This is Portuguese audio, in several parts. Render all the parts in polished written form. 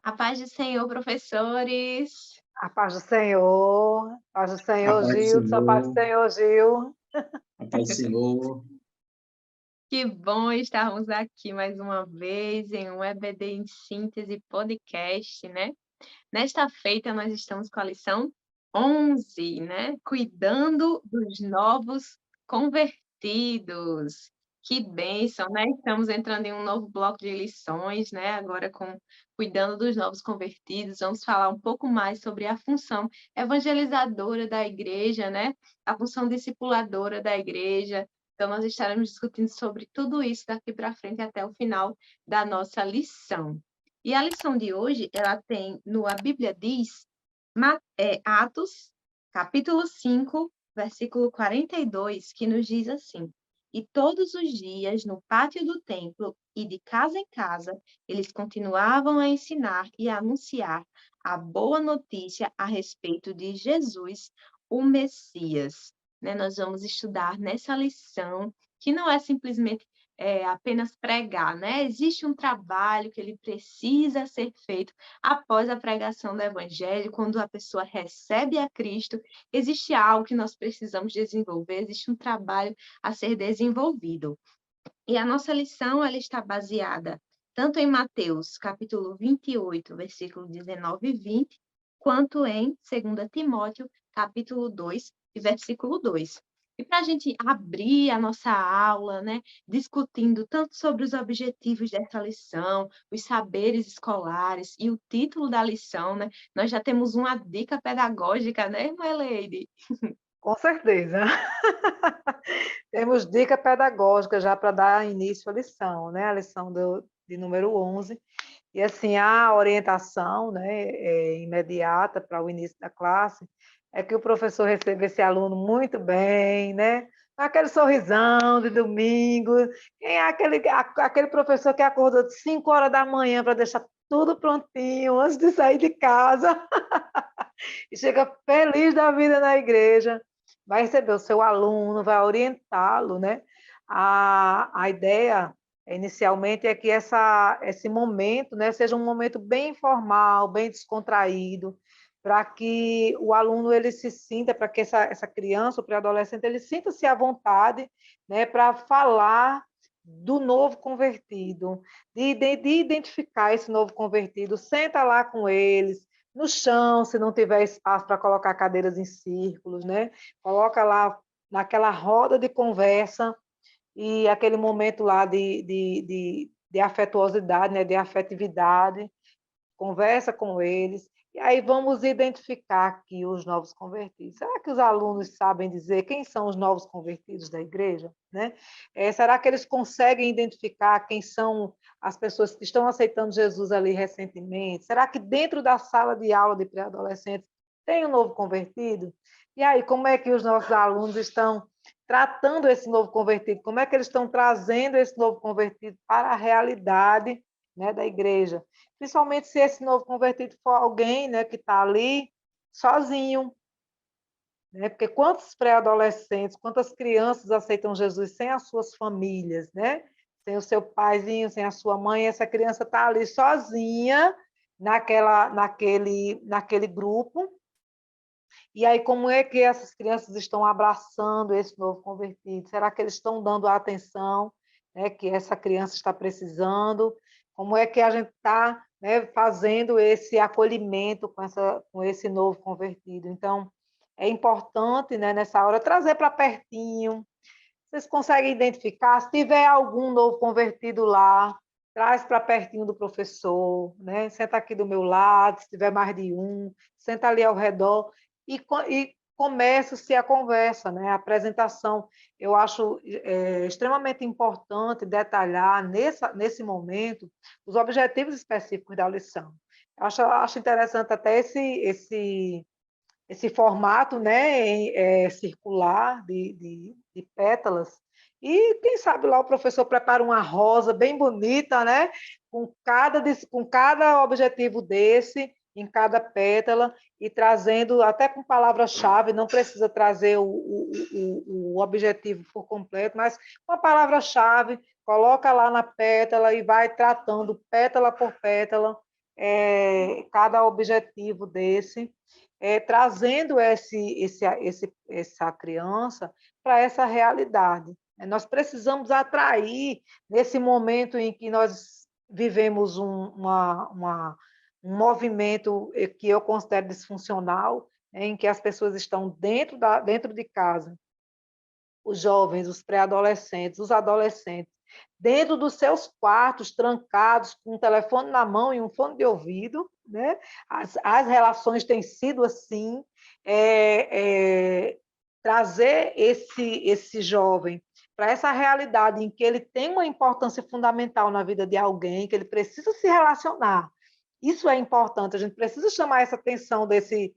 A paz do Senhor, professores. A paz do A Senhor, paz do Gil, a paz do Senhor, Senhor, Gil. a paz do Senhor. Que bom estarmos aqui mais uma vez em um EBD em Síntese podcast, né? Nesta feita, nós estamos com a lição 11, né? Cuidando dos novos convertidos. Que bênção, né? Estamos entrando em um novo bloco de lições, né? Agora com cuidando dos novos convertidos. Vamos falar um pouco mais sobre a função evangelizadora da igreja, né? A função discipuladora da igreja. Então, nós estaremos discutindo sobre tudo isso daqui para frente até o final da nossa lição. E a lição de hoje, ela tem, a Bíblia diz, Atos, capítulo 5, versículo 42, que nos diz assim: E todos os dias, no pátio do templo e de casa em casa, eles continuavam a ensinar e a anunciar a boa notícia a respeito de Jesus, o Messias. Né? Nós vamos estudar nessa lição, que não é simplesmente apenas pregar, né? Existe um trabalho que ele precisa ser feito após a pregação do Evangelho, quando a pessoa recebe a Cristo, existe algo que nós precisamos desenvolver, existe um trabalho a ser desenvolvido. E a nossa lição ela está baseada tanto em Mateus, capítulo 28, versículo 19 e 20, quanto em 2 Timóteo, capítulo 2, versículo 2. E para a gente abrir a nossa aula, né, discutindo tanto sobre os objetivos dessa lição, os saberes escolares e o título da lição, né, nós já temos uma dica pedagógica, né, irmã Leide? Com certeza. Temos dica pedagógica já para dar início à lição, né? A lição de número 11. E, assim, a orientação, né, imediata para o início da classe é que o professor receba esse aluno muito bem, né? Aquele sorrisão de domingo. Quem é aquele professor que acordou de 5 horas da manhã para deixar tudo prontinho antes de sair de casa e chega feliz da vida na igreja, vai receber o seu aluno, vai orientá-lo, né? A ideia, inicialmente, é que esse momento, né, seja um momento bem informal, bem descontraído, para que o aluno ele se sinta, para que essa criança, o pré-adolescente, ele sinta-se à vontade, né, para falar do novo convertido, de identificar esse novo convertido, senta lá com eles, no chão, se não tiver espaço para colocar cadeiras em círculos, né? Coloca lá naquela roda de conversa e aquele momento lá de afetuosidade, né? De afetividade, conversa com eles, e aí vamos identificar aqui os novos convertidos. Será que os alunos sabem dizer quem são os novos convertidos da igreja? Né? Será que eles conseguem identificar quem são as pessoas que estão aceitando Jesus ali recentemente? Será que dentro da sala de aula de pré-adolescentes tem um novo convertido? E aí, como é que os nossos alunos estão tratando esse novo convertido? Como é que eles estão trazendo esse novo convertido para a realidade, né, da igreja? Principalmente se esse novo convertido for alguém, né, que está ali sozinho, né? Porque quantos pré-adolescentes, quantas crianças aceitam Jesus sem as suas famílias, né? Sem o seu paizinho, sem a sua mãe, essa criança está ali sozinha naquele grupo. E aí, como é que essas crianças estão abraçando esse novo convertido? Será que eles estão dando a atenção, né, que essa criança está precisando? Como é que a gente está, né, fazendo esse acolhimento com esse novo convertido? Então, é importante, né, nessa hora, trazer para pertinho. Vocês conseguem identificar? Se tiver algum novo convertido lá, traz para pertinho do professor, né? Senta aqui do meu lado, se tiver mais de um, senta ali ao redor e começa-se a conversa, né? A apresentação. Eu acho extremamente importante detalhar nesse momento os objetivos específicos da lição. Acho interessante até esse formato, né, circular de pétalas. E quem sabe lá o professor prepara uma rosa bem bonita, né, com cada objetivo desse, em cada pétala, e trazendo até com palavra-chave, não precisa trazer o objetivo por completo, mas com a palavra-chave, coloca lá na pétala e vai tratando pétala por pétala cada objetivo desse, trazendo essa criança para essa realidade. Nós precisamos atrair, nesse momento em que nós vivemos um movimento que eu considero disfuncional, em que as pessoas estão dentro de casa, os jovens, os pré-adolescentes, os adolescentes, dentro dos seus quartos, trancados, com um telefone na mão e um fone de ouvido, né? As relações têm sido assim, trazer esse jovem para essa realidade em que ele tem uma importância fundamental na vida de alguém, que ele precisa se relacionar. Isso é importante, a gente precisa chamar a atenção desse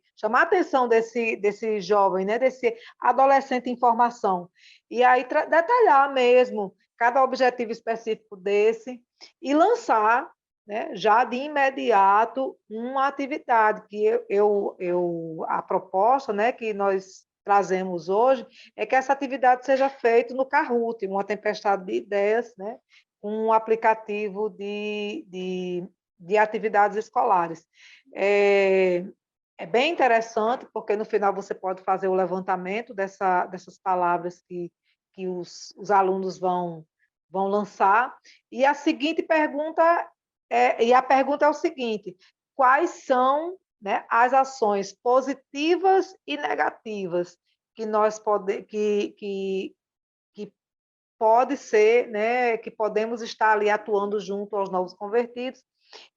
jovem, né? Desse adolescente em formação. E aí detalhar mesmo cada objetivo específico desse e lançar, né, já de imediato uma atividade que a proposta, né, que nós trazemos hoje é que essa atividade seja feita no Kahoot, uma tempestade de ideias, né, um aplicativo de atividades escolares. É bem interessante, porque no final você pode fazer o levantamento dessas palavras que os alunos vão lançar. E a seguinte pergunta a pergunta é o seguinte: quais são, né, as ações positivas e negativas que nós que pode ser, né, que podemos estar ali atuando junto aos novos convertidos,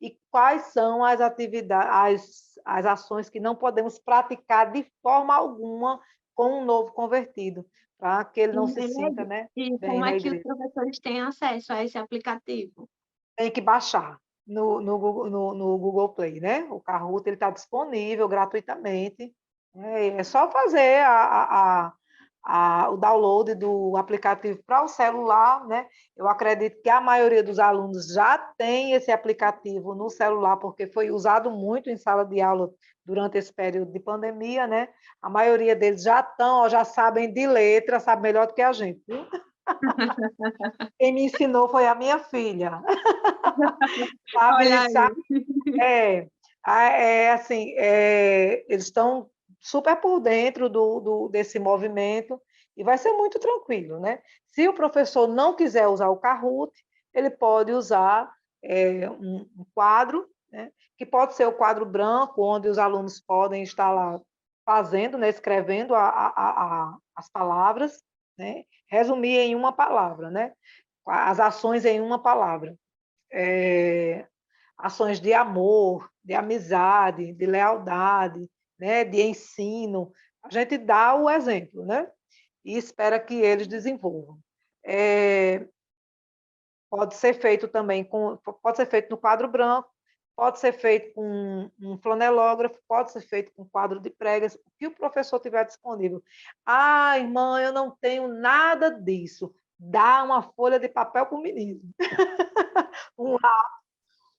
e quais são as atividades, as ações que não podemos praticar de forma alguma com um novo convertido, para que ele não se sinta, né, E bem como na é que os igreja. professores têm acesso a esse aplicativo? Tem que baixar no Google Play, né? O Kahoot está disponível gratuitamente. É só fazer o download do aplicativo para o celular, né? Eu acredito que a maioria dos alunos já tem esse aplicativo no celular, porque foi usado muito em sala de aula durante esse período de pandemia, né? A maioria deles já sabem de letra, sabe melhor do que a gente, viu? Quem me ensinou foi a minha filha. Olha Sabe, aí. assim, eles estão super por dentro desse movimento e vai ser muito tranquilo, né? Se o professor não quiser usar o Kahoot, ele pode usar um quadro, né? Que pode ser o quadro branco, onde os alunos podem estar lá fazendo, né? Escrevendo as palavras, né? Resumir em uma palavra, né? As ações em uma palavra. Ações de amor, de amizade, de lealdade, né, de ensino. A gente dá o exemplo, né, e espera que eles desenvolvam. Pode ser feito também pode ser feito no quadro branco, pode ser feito com um flanelógrafo, pode ser feito com quadro de pregas, o que o professor tiver disponível. Ah, irmã, eu não tenho nada disso. Dá uma folha de papel para o menino.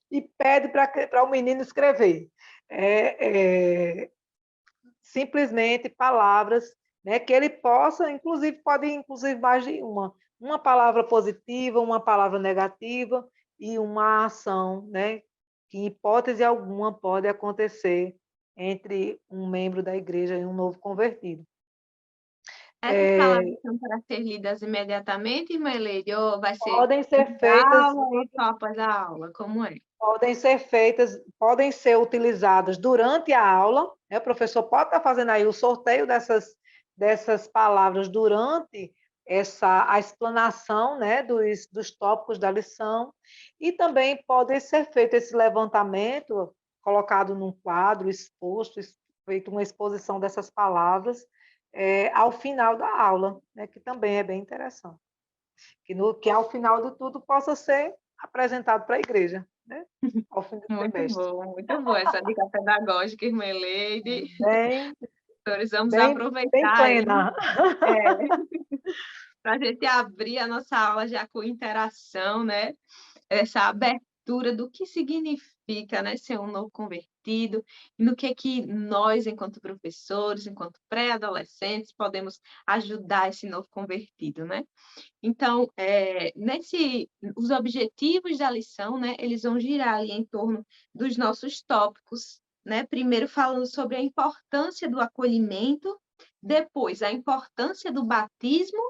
E pede para o menino escrever. Simplesmente palavras, né, que ele possa, pode mais de uma palavra positiva, uma palavra negativa e uma ação, né, que em hipótese alguma pode acontecer entre um membro da igreja e um novo convertido. Essas palavras são para ser lidas imediatamente, irmã Eleide, ou vai ser Podem ser da feitas aula ou só após a aula? Como é? podem ser utilizadas durante a aula, né? O professor pode estar fazendo aí o sorteio dessas palavras durante a explanação, né, dos tópicos da lição, e também pode ser feito esse levantamento, colocado num quadro, exposto, feito uma exposição dessas palavras ao final da aula, né, que também é bem interessante. Que ao final de tudo possa ser apresentado para a igreja, né? Ao fim do semestre. Muito bom essa dica pedagógica, irmã Eleide. Bem, Professores, vamos bem aproveitar aí, plena. para a gente abrir a nossa aula já com interação, né? Essa abertura do que significa, né, ser um novo convertido, convertido, e no que nós, enquanto professores, enquanto pré-adolescentes, podemos ajudar esse novo convertido, né? Então, os objetivos da lição, né, eles vão girar ali em torno dos nossos tópicos, né? Primeiro falando sobre a importância do acolhimento, depois a importância do batismo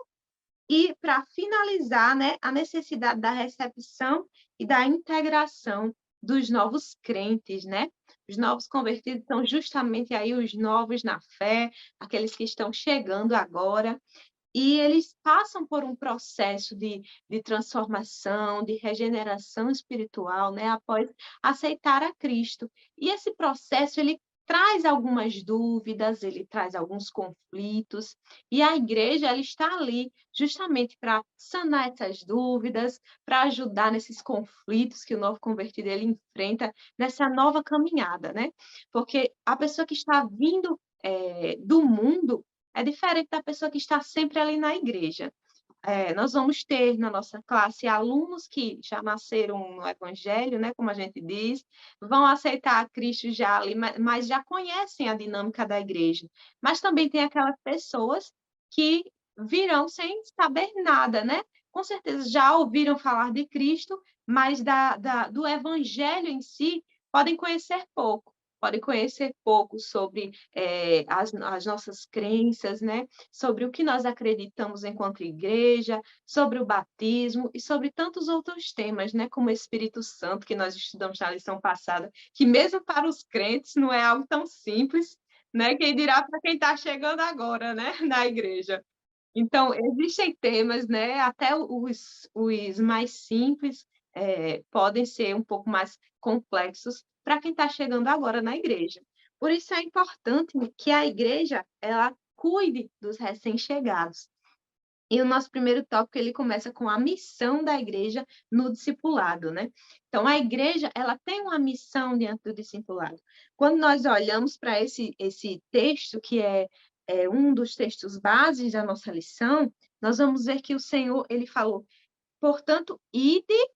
e, para finalizar, né, a necessidade da recepção e da integração dos novos crentes, né? Os novos convertidos são justamente aí os novos na fé, aqueles que estão chegando agora, e eles passam por um processo de transformação, de regeneração espiritual, né, após aceitar a Cristo. E esse processo, ele traz algumas dúvidas, ele traz alguns conflitos, e a igreja, ela está ali justamente para sanar essas dúvidas, para ajudar nesses conflitos que o novo convertido ele enfrenta nessa nova caminhada, né? Porque a pessoa que está vindo do mundo é diferente da pessoa que está sempre ali na igreja. Nós vamos ter na nossa classe alunos que já nasceram no Evangelho, né, como a gente diz, vão aceitar a Cristo já ali, mas já conhecem a dinâmica da igreja. Mas também tem aquelas pessoas que virão sem saber nada, né? Com certeza já ouviram falar de Cristo, mas do Evangelho em si podem conhecer pouco. Podem conhecer pouco sobre as nossas crenças, né? Sobre o que nós acreditamos enquanto igreja, sobre o batismo e sobre tantos outros temas, né, como o Espírito Santo, que nós estudamos na lição passada, que mesmo para os crentes não é algo tão simples, né? Quem dirá para quem está chegando agora, né, na igreja. Então, existem temas, né, até os mais simples podem ser um pouco mais complexos para quem está chegando agora na igreja. Por isso é importante que a igreja ela cuide dos recém-chegados. E o nosso primeiro tópico ele começa com a missão da igreja no discipulado, né? Então a igreja ela tem uma missão diante do discipulado. Quando nós olhamos para esse texto que é um dos textos bases da nossa lição, nós vamos ver que o Senhor ele falou: portanto, ide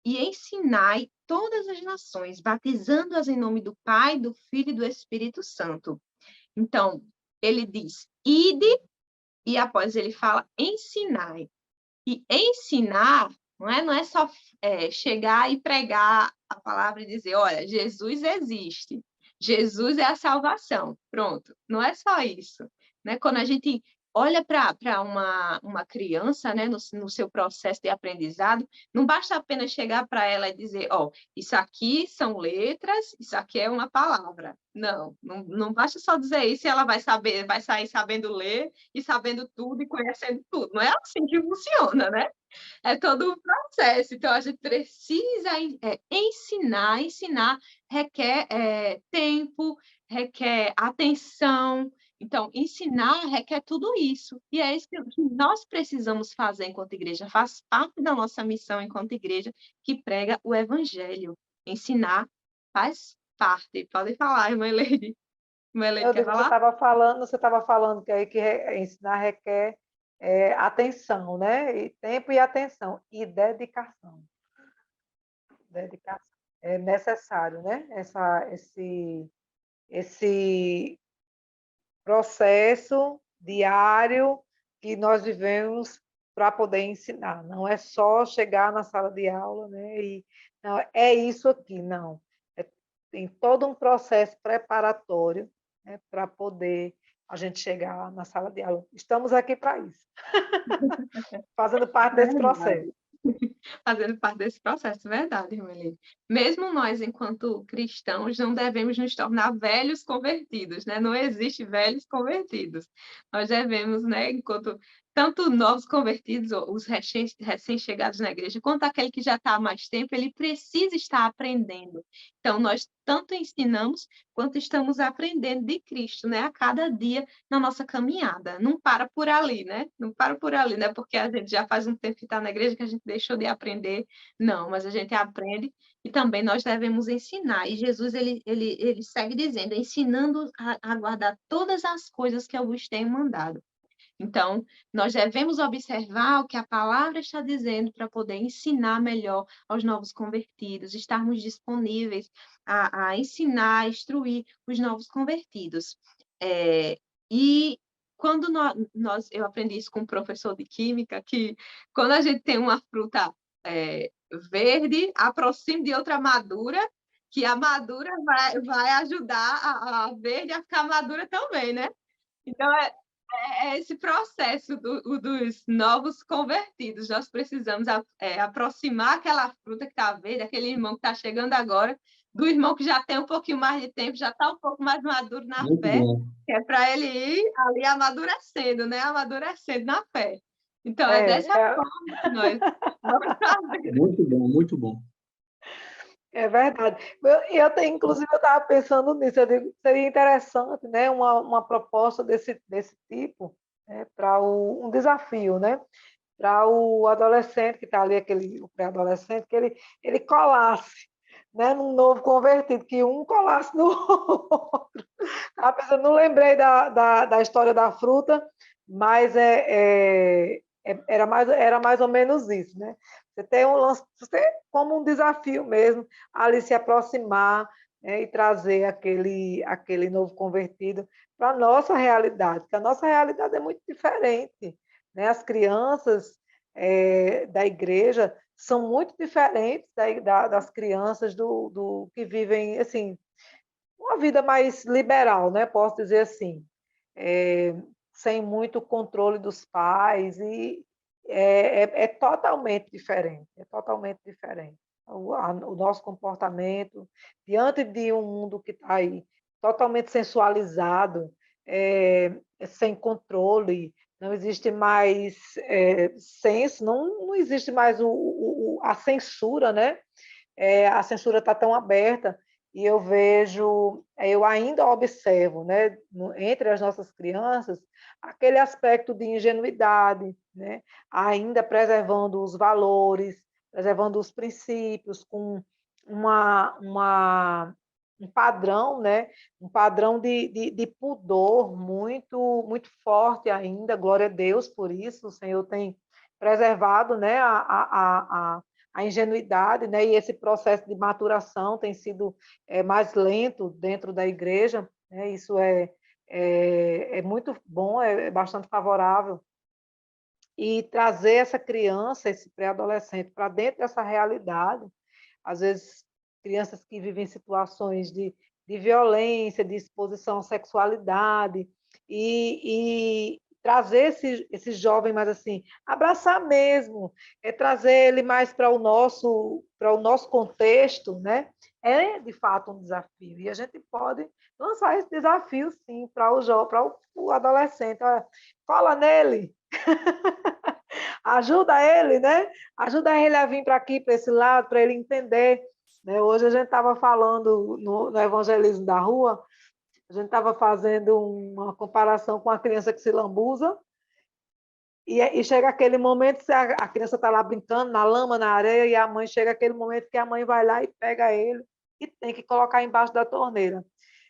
e ensinai todas as nações, batizando-as em nome do Pai, do Filho e do Espírito Santo. Então, ele diz, ide, e após ele fala, ensinai. E ensinar não é só chegar e pregar a palavra e dizer, olha, Jesus existe, Jesus é a salvação, pronto. Não é só isso, né? Quando a gente olha para uma criança, né, no seu processo de aprendizado, não basta apenas chegar para ela e dizer, ó, isso aqui são letras, isso aqui é uma palavra. Não basta só dizer isso e ela vai sair sabendo ler e sabendo tudo e conhecendo tudo. Não é assim que funciona, né? É todo um processo. Então, a gente precisa ensinar. Ensinar requer tempo, requer atenção. Então, ensinar requer tudo isso. E é isso que nós precisamos fazer enquanto igreja. Faz parte da nossa missão enquanto igreja que prega o evangelho. Ensinar faz parte. Pode falar, irmã Leide. Irmã Leide, quer falar? Você estava falando que ensinar requer atenção, né? E tempo e atenção. E dedicação. Dedicação. É necessário, né? Esse processo diário que nós vivemos para poder ensinar. Não é só chegar na sala de aula, né? E não, é isso aqui, não. Tem todo um processo preparatório, né, para poder a gente chegar na sala de aula. Estamos aqui para isso, fazendo parte desse processo. Fazendo parte desse processo, verdade, Irmeli. Mesmo nós, enquanto cristãos, não devemos nos tornar velhos convertidos, né? Não existe velhos convertidos. Nós devemos, né, enquanto tanto novos convertidos, os recém-chegados na igreja, quanto aquele que já está há mais tempo, ele precisa estar aprendendo. Então, nós tanto ensinamos, quanto estamos aprendendo de Cristo, né? A cada dia na nossa caminhada. Não para por ali, né? Não para por ali, né? Porque a gente já faz um tempo que está na igreja que a gente deixou de aprender. Não, mas a gente aprende e também nós devemos ensinar. E Jesus, ele segue dizendo, ensinando a guardar todas as coisas que eu vos tenho mandado. Então, nós devemos observar o que a palavra está dizendo para poder ensinar melhor aos novos convertidos, estarmos disponíveis a ensinar, a instruir os novos convertidos. E quando eu aprendi isso com um professor de química, que quando a gente tem uma fruta verde, aproxime de outra madura, que a madura vai ajudar a verde a ficar madura também, né? Então, é esse processo dos novos convertidos. Nós precisamos aproximar aquela fruta que está verde, aquele irmão que está chegando agora, do irmão que já tem um pouquinho mais de tempo, já está um pouco mais maduro na Muito fé, bom. que é para ele ir ali amadurecendo, né? Amadurecendo na fé. Então, é dessa forma que nós vamos fazer. Muito bom, muito bom. É verdade. Inclusive, eu estava pensando nisso, eu digo, seria interessante, né, uma proposta desse tipo, né, para um desafio, né, para o adolescente que está ali, o pré-adolescente, que ele colasse, né, num novo convertido, que um colasse no outro. Estava pensando, não lembrei da história da fruta, mas era mais ou menos isso, né? Você tem um lance, como um desafio mesmo, ali se aproximar, né, e trazer aquele novo convertido para a nossa realidade, porque a nossa realidade é muito diferente, né? As crianças da igreja são muito diferentes das crianças do que vivem, assim, uma vida mais liberal, né? Posso dizer assim, sem muito controle dos pais, e é totalmente diferente, é totalmente diferente. O nosso comportamento diante de um mundo que está aí totalmente sensualizado, sem controle, não existe mais senso, não existe mais a censura, né? A censura está tão aberta, e eu ainda observo, né, entre as nossas crianças, aquele aspecto de ingenuidade, né, ainda preservando os valores, preservando os princípios, com um padrão, né, um padrão de pudor muito forte ainda, glória a Deus por isso, o Senhor tem preservado, né, a ingenuidade, né? E esse processo de maturação tem sido mais lento dentro da igreja, né? Isso é muito bom, é bastante favorável. E trazer essa criança, esse pré-adolescente, para dentro dessa realidade, às vezes crianças que vivem situações de violência, de exposição à sexualidade, e trazer esse jovem mais assim, abraçar mesmo, trazer ele mais para o nosso contexto, né? É de fato um desafio, e a gente pode lançar esse desafio sim para o adolescente. Olha, cola nele, ajuda ele, né? Ajuda ele a vir para aqui, para esse lado, para ele entender, né? Hoje a gente estava falando no evangelismo da rua, a gente estava fazendo uma comparação com a criança que se lambuza, e chega aquele momento, a criança está lá brincando na lama, na areia, e a mãe chega aquele momento que a mãe vai lá e pega ele e tem que colocar embaixo da torneira.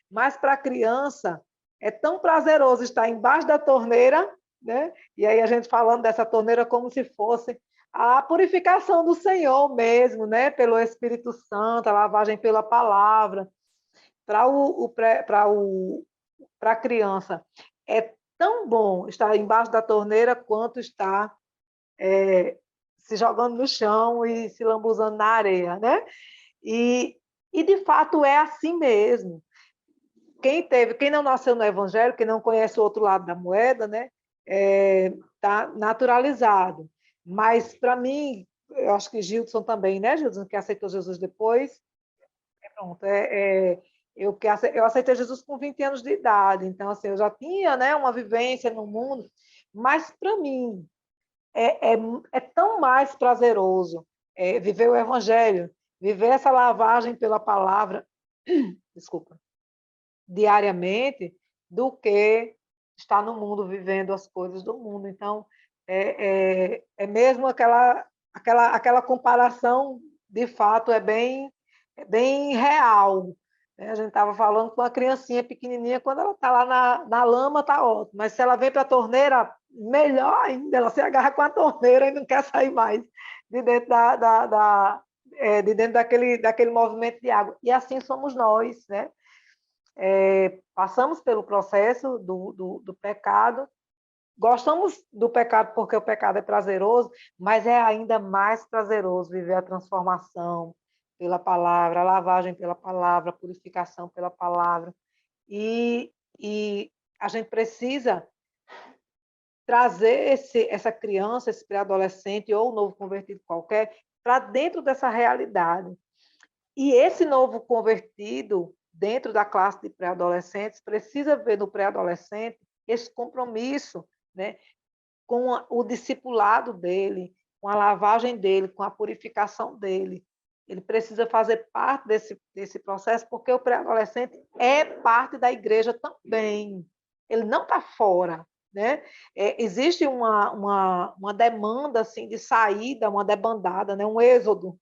Mas para a criança é tão prazeroso estar embaixo da torneira, né? E aí a gente falando dessa torneira como se fosse a purificação do Senhor mesmo, né? Pelo Espírito Santo, a lavagem pela palavra. Para a criança é tão bom estar embaixo da torneira quanto estar se jogando no chão e se lambuzando na areia, né? E de fato é assim mesmo. Quem não nasceu no Evangelho, quem não conhece o outro lado da moeda, né? Tá naturalizado. Mas para mim, eu acho que Gilson também, né, Gilson, que aceitou Jesus depois. Pronto, eu aceitei Jesus com 20 anos de idade, então assim, eu já tinha, né, uma vivência no mundo, mas para mim é tão mais prazeroso viver o Evangelho, viver essa lavagem pela palavra, desculpa, diariamente, do que estar no mundo vivendo as coisas do mundo. Então, é mesmo aquela comparação, de fato, é bem real. Né? A gente estava falando com uma criancinha pequenininha, quando ela está lá na lama, está ótimo, mas se ela vem para a torneira, melhor ainda, ela se agarra com a torneira e não quer sair mais de dentro de dentro daquele movimento de água. E assim somos nós, né? Passamos pelo processo do pecado, gostamos do pecado porque o pecado é prazeroso, mas é ainda mais prazeroso viver a transformação pela palavra, a lavagem pela palavra, a purificação pela palavra. E a gente precisa trazer essa criança, esse pré-adolescente ou novo convertido qualquer para dentro dessa realidade. E esse novo convertido, dentro da classe de pré-adolescentes, precisa ver no pré-adolescente esse compromisso, né, com o discipulado dele, com a lavagem dele, com a purificação dele. Ele precisa fazer parte desse processo, porque o pré-adolescente é parte da igreja também. Ele não está fora. Né? Existe uma demanda assim, de saída, uma debandada, né? Um êxodo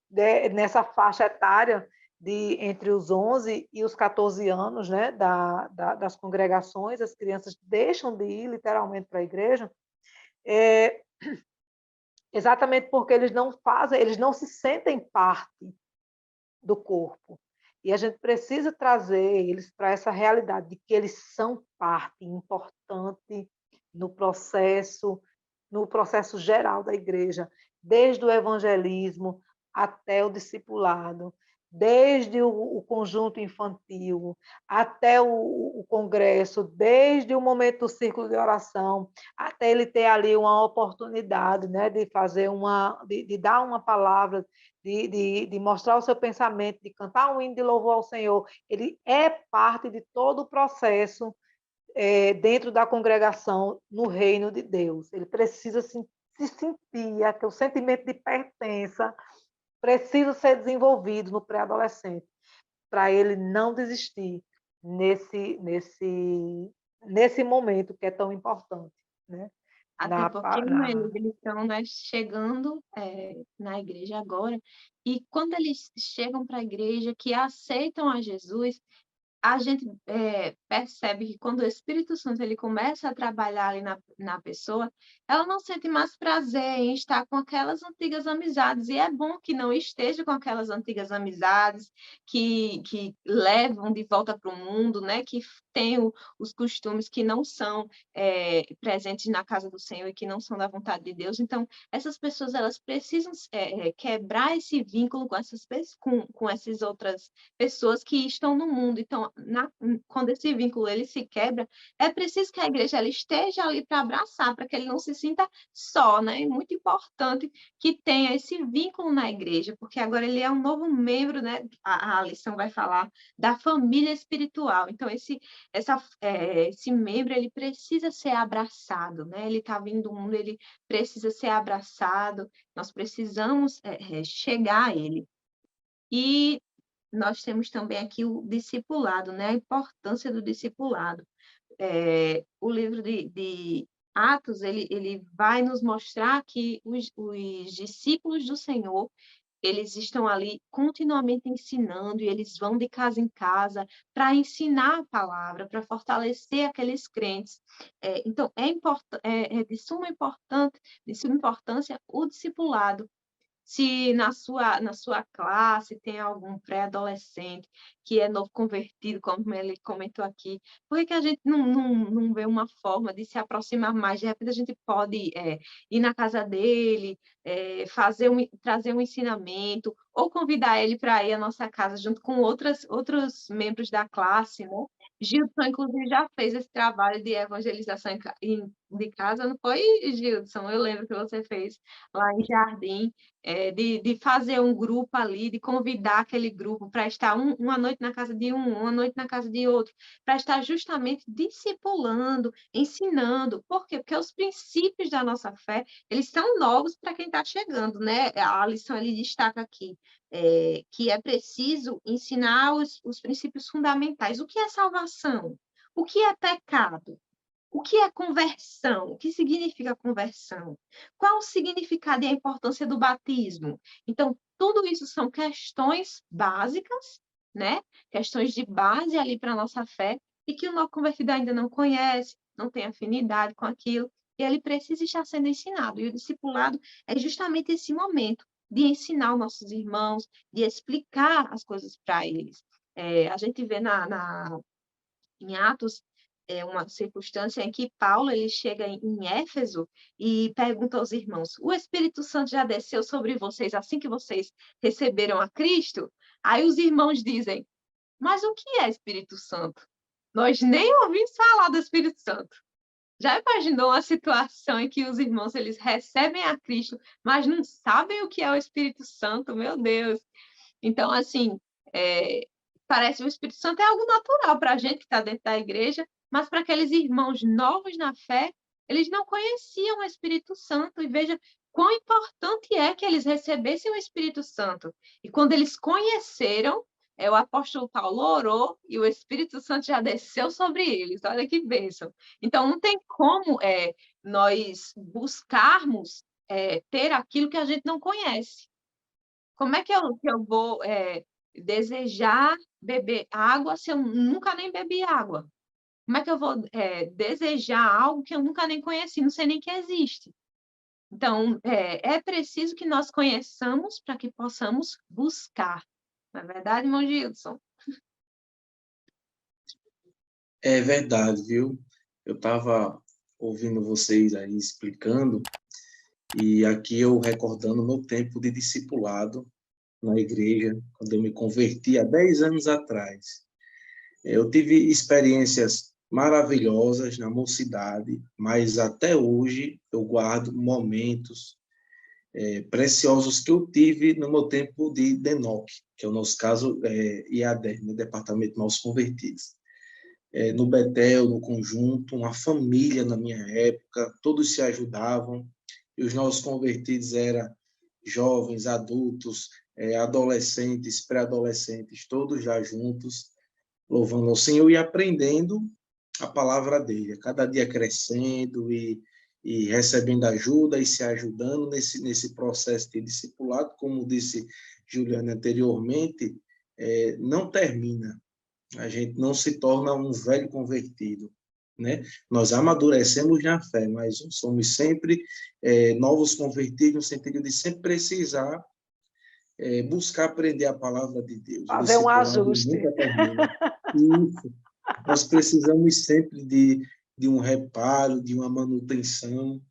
nessa faixa etária entre os 11 e os 14 anos, né, das congregações, as crianças deixam de ir literalmente para a igreja, exatamente porque eles não se sentem parte do corpo. E a gente precisa trazer eles para essa realidade de que eles são parte importante no processo geral da igreja, desde o evangelismo até o discipulado, desde o conjunto infantil até o congresso, desde o momento do círculo de oração, até ele ter ali uma oportunidade, né, de fazer de dar uma palavra, de mostrar o seu pensamento, de cantar um hino de louvor ao Senhor. Ele é parte de todo o processo dentro da congregação no reino de Deus. Ele precisa se sentir, que o sentimento de pertença precisa ser desenvolvido no pré-adolescente, para ele não desistir nesse momento que é tão importante. Né? Até porque eles estão, né, chegando na igreja agora, e quando eles chegam para a igreja, que aceitam a Jesus, a gente percebe que quando o Espírito Santo ele começa a trabalhar ali na pessoa, ela não sente mais prazer em estar com aquelas antigas amizades. E é bom que não esteja com aquelas antigas amizades que levam de volta para o mundo, né? Que têm os costumes que não são presentes na casa do Senhor e que não são da vontade de Deus. Então, essas pessoas elas precisam quebrar esse vínculo com essas outras pessoas que estão no mundo. Então, quando esse vínculo ele se quebra, é preciso que a igreja ela esteja ali para abraçar, para que ele não se sinta só, né? É muito importante que tenha esse vínculo na igreja, porque agora ele é um novo membro, né? A lição vai falar da família espiritual. Então, esse membro ele precisa ser abraçado, né? Ele está vindo do mundo, ele precisa ser abraçado, nós precisamos chegar a ele. E nós temos também aqui o discipulado, né? A importância do discipulado. O livro de Atos, ele vai nos mostrar que os discípulos do Senhor, eles estão ali continuamente ensinando, e eles vão de casa em casa para ensinar a palavra, para fortalecer aqueles crentes. Então, é de suma importância o discipulado. Se na sua classe tem algum pré-adolescente que é novo convertido, como ele comentou aqui, por que a gente não vê uma forma de se aproximar mais? De repente, a gente pode ir na casa dele, trazer um ensinamento, ou convidar ele para ir à nossa casa junto com outros membros da classe, né? Gilson, inclusive, já fez esse trabalho de evangelização de casa, não foi, Gilson? Eu lembro que você fez lá em Jardim. De fazer um grupo ali, de convidar aquele grupo para estar uma noite na casa de uma noite na casa de outro, para estar justamente discipulando, ensinando. Por quê? Porque os princípios da nossa fé, eles são novos para quem está chegando, né? A lição ele destaca aqui, que é preciso ensinar os princípios fundamentais. O que é salvação? O que é pecado? O que é conversão? O que significa conversão? Qual o significado e a importância do batismo? Então, tudo isso são questões básicas, né? Questões de base ali para a nossa fé, e que o novo convertido ainda não conhece, não tem afinidade com aquilo. ele precisa estar sendo ensinado. E o discipulado é justamente esse momento de ensinar os nossos irmãos, de explicar as coisas para eles. A gente vê em Atos uma circunstância em que Paulo ele chega em Éfeso e pergunta aos irmãos: o Espírito Santo já desceu sobre vocês assim que vocês receberam a Cristo? Aí os irmãos dizem: mas o que é Espírito Santo? Nós nem ouvimos falar do Espírito Santo. Já imaginou a situação em que os irmãos eles recebem a Cristo, mas não sabem o que é o Espírito Santo? Meu Deus! Então, assim, parece que o Espírito Santo é algo natural para a gente que está dentro da igreja, mas para aqueles irmãos novos na fé, eles não conheciam o Espírito Santo. E veja quão importante é que eles recebessem o Espírito Santo. E quando eles conheceram, o apóstolo Paulo orou e o Espírito Santo já desceu sobre eles. Olha que bênção. Então, não tem como nós buscarmos ter aquilo que a gente não conhece. Como é que eu vou desejar beber água se eu nunca nem bebi água? Como é que eu vou desejar algo que eu nunca nem conheci, não sei nem que existe? Então, é preciso que nós conheçamos para que possamos buscar. Não é verdade, irmão Gilson? É verdade, viu? Eu estava ouvindo vocês aí explicando, e aqui eu recordando meu tempo de discipulado na igreja, quando eu me converti há 10 anos atrás. Eu tive experiências maravilhosas na mocidade, mas até hoje eu guardo momentos preciosos que eu tive no meu tempo de DENOC, que é o nosso caso IAD, no Departamento de Novos Convertidos. No Betel, no conjunto, uma família na minha época, todos se ajudavam, e os novos convertidos eram jovens, adultos, adolescentes, pré-adolescentes, todos já juntos, louvando ao Senhor e aprendendo a palavra dele, a cada dia crescendo e recebendo ajuda e se ajudando nesse processo de discipulado, como disse Juliana anteriormente, não termina. A gente não se torna um velho convertido, né? Nós amadurecemos na fé, mas somos sempre novos convertidos no sentido de sempre precisar buscar aprender a palavra de Deus. O Fazer um discipulado ajuste. nunca termina. Isso. Nós precisamos sempre de um reparo, de uma manutenção.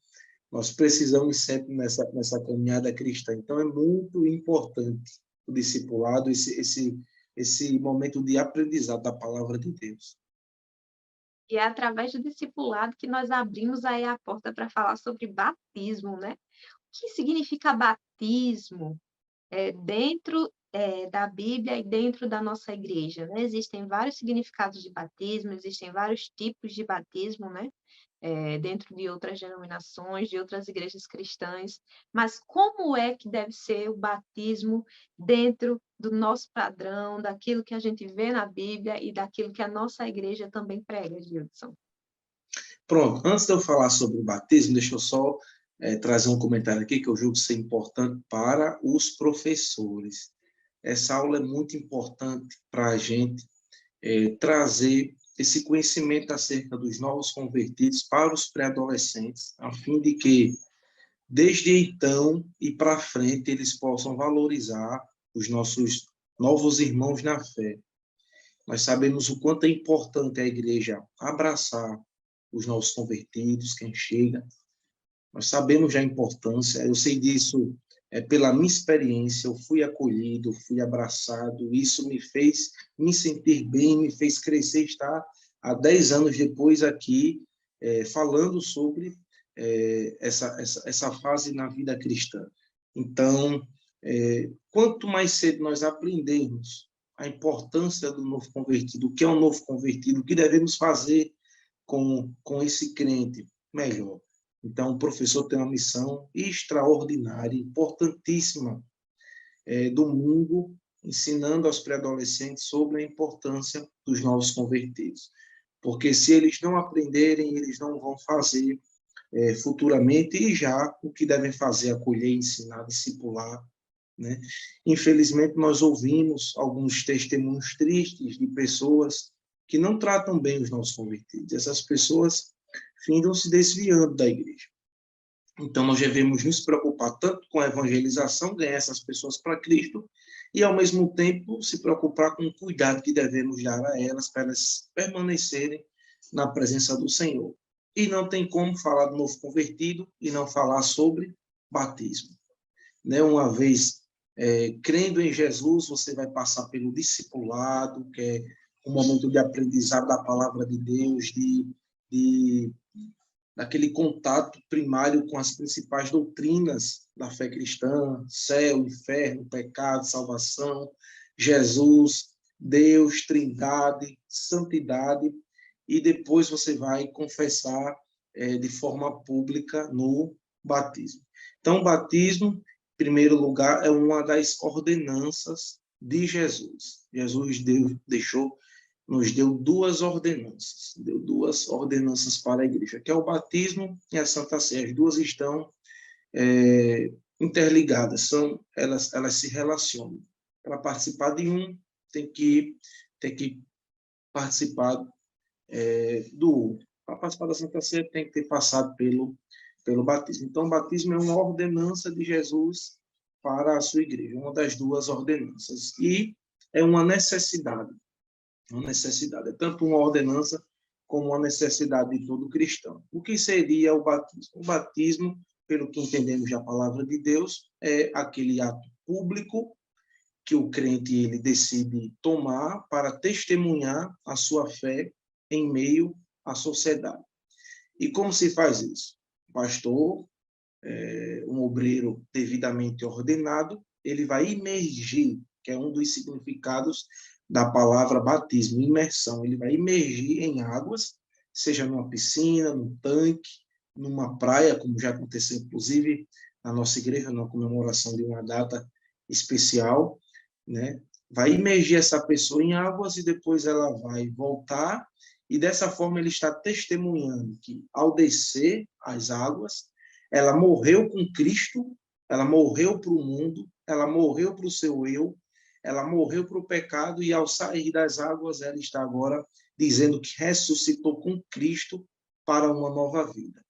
Nós precisamos sempre nessa caminhada cristã. Então, é muito importante o discipulado, esse momento de aprendizado da palavra de Deus. E é através do discipulado que nós abrimos aí a porta para falar sobre batismo, né? O que significa batismo dentro da Bíblia e dentro da nossa igreja, né? Existem vários significados de batismo, existem vários tipos de batismo, né? Dentro de outras denominações, de outras igrejas cristãs, mas como é que deve ser o batismo dentro do nosso padrão, daquilo que a gente vê na Bíblia e daquilo que a nossa igreja também prega, Gilson? Pronto, antes de eu falar sobre o batismo, deixa eu só trazer um comentário aqui que eu julgo ser importante para os professores. Essa aula é muito importante para a gente trazer esse conhecimento acerca dos novos convertidos para os pré-adolescentes, a fim de que, desde então e para frente, eles possam valorizar os nossos novos irmãos na fé. Nós sabemos o quanto é importante a igreja abraçar os novos convertidos, quem chega. Nós sabemos da importância, eu sei disso pela minha experiência, eu fui acolhido, fui abraçado, isso me fez me sentir bem, me fez crescer, estar há 10 anos depois aqui falando sobre essa fase na vida cristã. Então, quanto mais cedo nós aprendermos a importância do novo convertido, o que é um novo convertido, o que devemos fazer com esse crente, melhor. Então, o professor tem uma missão extraordinária, importantíssima, domingo, ensinando aos pré-adolescentes sobre a importância dos novos convertidos. Porque se eles não aprenderem, eles não vão fazer futuramente, e já o que devem fazer, acolher, ensinar, discipular, né? Infelizmente, nós ouvimos alguns testemunhos tristes de pessoas que não tratam bem os nossos convertidos. Essas pessoas findam se desviando da igreja. Então, nós devemos nos preocupar tanto com a evangelização, ganhar essas pessoas para Cristo, e, ao mesmo tempo, se preocupar com o cuidado que devemos dar a elas, para elas permanecerem na presença do Senhor. E não tem como falar do novo convertido e não falar sobre batismo. Né? Uma vez crendo em Jesus, você vai passar pelo discipulado, que é um momento de aprendizado da palavra de Deus, daquele contato primário com as principais doutrinas da fé cristã, céu, inferno, pecado, salvação, Jesus, Deus, Trindade, santidade, e depois você vai confessar de forma pública no batismo. Então, o batismo, em primeiro lugar, é uma das ordenanças de Jesus. Jesus nos deu duas ordenanças para a igreja, que é o batismo e a Santa Sé. As duas estão interligadas, elas se relacionam. Para participar de um, tem que participar do outro. Para participar da Santa Sé, tem que ter passado pelo batismo. Então, o batismo é uma ordenança de Jesus para a sua igreja, uma das duas ordenanças. E é uma necessidade. É tanto uma ordenança como uma necessidade de todo cristão. O que seria o batismo? O batismo, pelo que entendemos da palavra de Deus, é aquele ato público que o crente ele decide tomar para testemunhar a sua fé em meio à sociedade. E como se faz isso? O pastor, um obreiro devidamente ordenado, ele vai imergir, que é um dos significados da palavra batismo, imersão. Ele vai imergir em águas, seja numa piscina, num tanque, numa praia, como já aconteceu, inclusive, na nossa igreja, na comemoração de uma data especial, né? Vai imergir essa pessoa em águas e depois ela vai voltar, e dessa forma ele está testemunhando que, ao descer as águas, ela morreu com Cristo, ela morreu para o mundo, ela morreu para o seu eu, ela morreu para o pecado, e ao sair das águas, ela está agora dizendo que ressuscitou com Cristo para uma nova vida.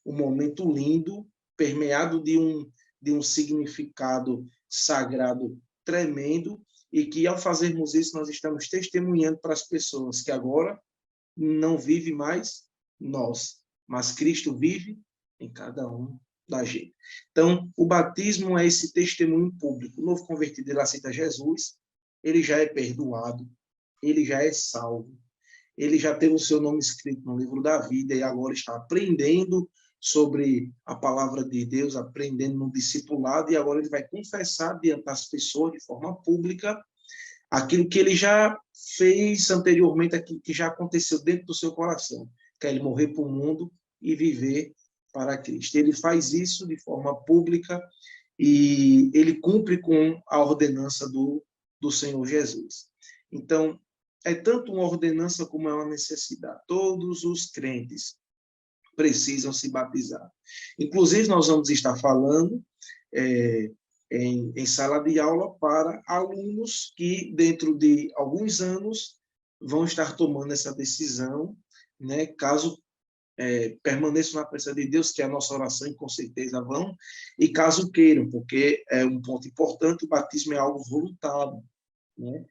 Um momento lindo, permeado de um significado sagrado tremendo, e que, ao fazermos isso, nós estamos testemunhando para as pessoas que agora não vive mais nós, mas Cristo vive em cada um da gente. Então, o batismo é esse testemunho público. O novo convertido, ele aceita Jesus, ele já é perdoado, ele já é salvo, ele já teve o seu nome escrito no livro da vida e agora está aprendendo sobre a palavra de Deus, aprendendo no discipulado, e agora ele vai confessar diante das pessoas de forma pública aquilo que ele já fez anteriormente, aquilo que já aconteceu dentro do seu coração, que é ele morrer para o mundo e viver para Cristo. Ele faz isso de forma pública e ele cumpre com a ordenança do Senhor Jesus. Então, é tanto uma ordenança como é uma necessidade. Todos os crentes precisam se batizar. Inclusive, nós vamos estar falando em sala de aula para alunos que, dentro de alguns anos, vão estar tomando essa decisão, né? Caso permaneçam na presença de Deus, que é a nossa oração, e com certeza vão, e caso queiram, porque é um ponto importante, o batismo é algo voluntário, né?